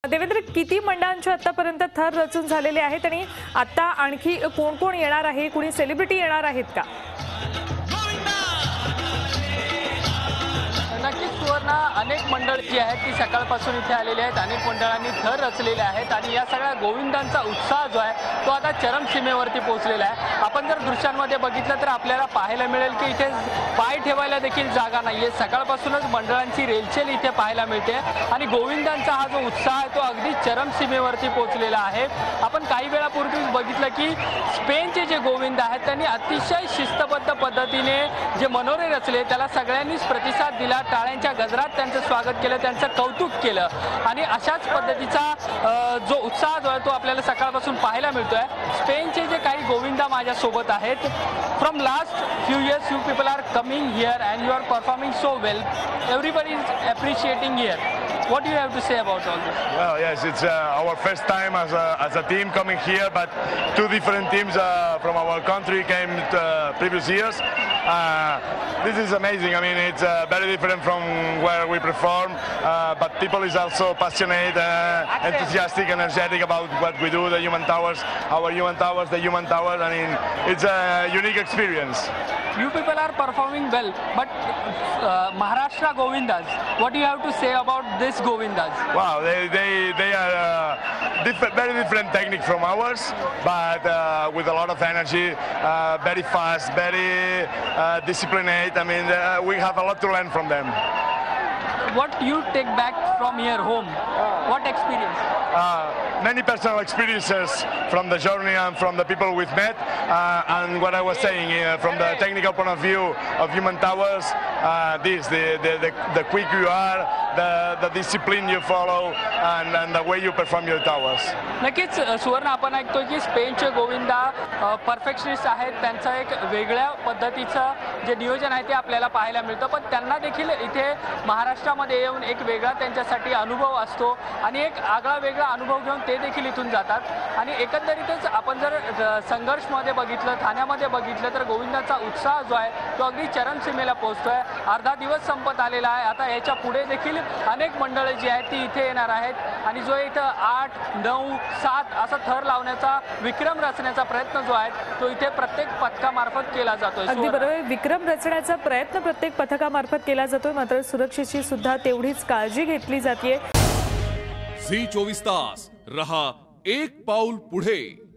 देवेंद्र, किती मंडळांचे आतापर्यंत थर रचून झालेले आहेत आणि आता आणखी कोण कोण येणार आहे, कुणी सेलिब्रिटी येणार आहेत का? नक्कीच सुवर्ण, अनेक मंडळ जी आहेत ती सकाळपासून इथे आलेली आहेत. अनेक मंडळांनी थर रचलेले आहेत आणि या सगळ्या गोविंदांचा उत्साह जो आहे तो आता चरमसीमेवरती पोहोचलेला आहे. आपण जर दृश्यांमध्ये बघितलं तर आपल्याला पाहायला मिळेल की इथे पाय ठेवायला देखील जागा नाहीये. सकाळपासूनच मंडळांची रेलचेल इथे पाहायला मिळते आणि गोविंदांचा हा जो उत्साह आहे तो अगदी चरमसीमेवरती पोहोचलेला आहे. आपण काही वेळापूर्वी बघितलं की स्पेनचे जे गोविंद आहेत त्यांनी अतिशय शिस्तबद्ध पद्धतीने जे मनोरे रचले त्याला सगळ्यांनीच प्रतिसाद दिला. टाळ्यांच्या गजरात त्यांचं स्वागत केलं, त्यांचं कौतुक केलं आणि अशाच पद्धतीचा जो उत्साह जो आहे तो आपल्याला सकाळपासून पाहायला मिळतोय. स्पेनचे जे काही गोविंदा माझ्या सोबत आहेत. From last few years you people are coming here and you are performing so well. Everybody is appreciating here. What do you have to say about all this? Well, yes, it's our first time as a team coming here, but two different teams from our country came previous years. This is amazing. I mean, it's very different from where we perform, but people is also passionate, enthusiastic, energetic about what we do. The Human Towers, our Human Towers, the Human Towers. I mean, it's a unique experience. You people are performing well, but Maharashtra Govindas, what do you have to say about this Govindas? Wow, they are very different technique from ours, but with a lot of energy, very fast, very disciplined. I mean, we have a lot to learn from them. What you take back from here home? What experience? Many personal experiences from the journey and from the people we've met, and what I was saying from the technical point of view of Human Towers, the quick you are, the discipline you follow, and the way you perform your towers. नक्कीच सुवर्ण, आपण ऐकतो की स्पेनचे Govinda perfectionist आहेत. त्यांचं एक वेगळ्या पद्धतीचं जे नियोजन आहे ते आपल्याला पाहायला मिळतं, पण त्यांना देखील इथे महाराष्ट्रामध्ये येऊन एक वेगळा त्यांच्यासाठी अनुभव असतो आणि एक आगळा वेगळा अनुभव घेऊन ते देखील इथून जातात. आणि एकंदरीतच आपण जर संघर्षमध्ये बघितलं, ठाण्यामध्ये बघितलं तर गोविंदाचा उत्साह जो आहे तो अगदी चरमसीमेला पोहोचतोय. अर्धा दिवस संपत आलेला आहे. आता याच्या पुढे देखील अनेक मंडळी जी आहेत ती इथे येणार आहेत आणि जो इथं 8, 9, 7 असा थर लावण्याचा विक्रम रचण्याचा प्रयत्न जो आहे तो इथे प्रत्येक पथकामार्फत केला जातोय. अगदी बरोबर, विक्रम रचण्याचा प्रयत्न प्रत्येक पथकामार्फत केला जातोय, मात्र सुरक्षेची सुद्धा तेवढीच काळजी घेतली जाते. झी 24 तास रहा एक पाऊल पुढे.